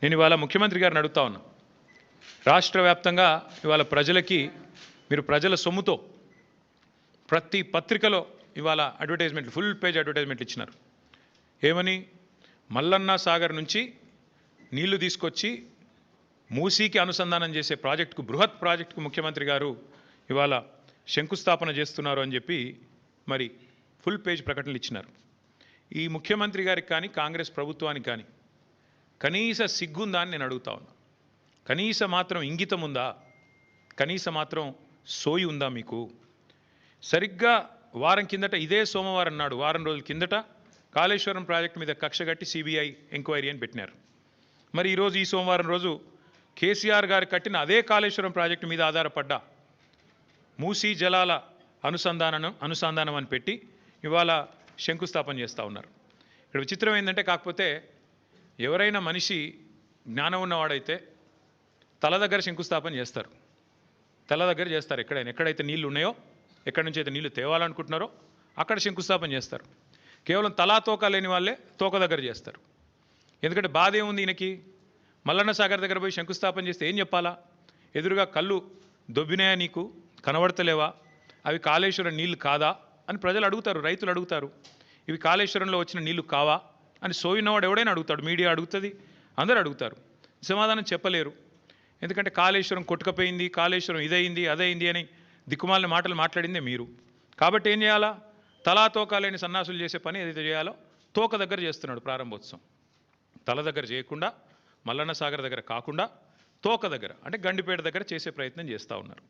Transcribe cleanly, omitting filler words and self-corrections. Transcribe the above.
నేను ఇవాళ ముఖ్యమంత్రి గారిని అడుగుతా ఉన్నా. రాష్ట్ర వ్యాప్తంగా ఇవాళ ప్రజలకి మీరు ప్రజల సొమ్ముతో ప్రతి పత్రికలో ఇవాళ అడ్వర్టైజ్మెంట్లు, ఫుల్ పేజ్ అడ్వర్టైజ్మెంట్లు ఇచ్చినారు. ఏమని? మల్లన్న సాగర్ నుంచి నీళ్లు తీసుకొచ్చి మూసీకి అనుసంధానం చేసే ప్రాజెక్టుకు, బృహత్ ప్రాజెక్టుకు ముఖ్యమంత్రి గారు ఇవాళ శంకుస్థాపన చేస్తున్నారు అని చెప్పి మరి ఫుల్ పేజ్ ప్రకటనలు ఇచ్చినారు. ఈ ముఖ్యమంత్రి గారికి కానీ కాంగ్రెస్ ప్రభుత్వానికి కానీ కనీస సిగ్గుందా అని నేను అడుగుతా ఉన్నా. కనీస మాత్రం ఇంగితం ఉందా? కనీస మాత్రం సోయి ఉందా మీకు? సరిగ్గా వారం కిందట, ఇదే సోమవారం నాడు, వారం రోజుల కిందట కాళేశ్వరం ప్రాజెక్టు మీద కక్షగట్టి సిబిఐ ఎంక్వైరీ అని పెట్టినారు. మరి ఈరోజు ఈ సోమవారం రోజు కేసీఆర్ గారు కట్టిన అదే కాళేశ్వరం ప్రాజెక్టు మీద ఆధారపడ్డ మూసీ జలాల అనుసంధానం అని పెట్టి ఇవాళ శంకుస్థాపన చేస్తూ ఉన్నారు. ఇక్కడ విచిత్రం ఏంటంటే, కాకపోతే ఎవరైనా మనిషి జ్ఞానం ఉన్నవాడైతే తల దగ్గర శంకుస్థాపన చేస్తారు. తల దగ్గర చేస్తారు. ఎక్కడైతే నీళ్లు ఉన్నాయో, ఎక్కడి నుంచి అయితే నీళ్లు తేవాలనుకుంటున్నారో అక్కడ శంకుస్థాపన చేస్తారు. కేవలం తలా తోక లేని వాళ్ళే తోక దగ్గర చేస్తారు. ఎందుకంటే బాధ ఏముంది ఈయనకి? మల్లన్న సాగర్ దగ్గర పోయి శంకుస్థాపన చేస్తే ఏం చెప్పాలా? ఎదురుగా కళ్ళు దొబ్బినాయా, నీకు కనబడతలేవా, అవి కాళేశ్వరం నీళ్లు కాదా అని ప్రజలు అడుగుతారు, రైతులు అడుగుతారు. ఇవి కాళేశ్వరంలో వచ్చిన నీళ్లు కావా అని సోయినవాడు ఎవడైనా అడుగుతాడు, మీడియా అడుగుతుంది, అందరూ అడుగుతారు. సమాధానం చెప్పలేరు. ఎందుకంటే కాళేశ్వరం కొట్టుకపోయింది, కాళేశ్వరం ఇదైంది అదైంది అని దిక్కుమాలిన మాటలు మాట్లాడిందే మీరు. కాబట్టి ఏం చేయాలా? తలా తోక లేని సన్నాసులు చేసే పని ఏదైతే చేయాలో తోక దగ్గర చేస్తున్నాడు ప్రారంభోత్సవం. తల దగ్గర చేయకుండా, మల్లన్న సాగర్ దగ్గర కాకుండా తోక దగ్గర, అంటే గండిపేట దగ్గర చేసే ప్రయత్నం చేస్తూ ఉన్నారు.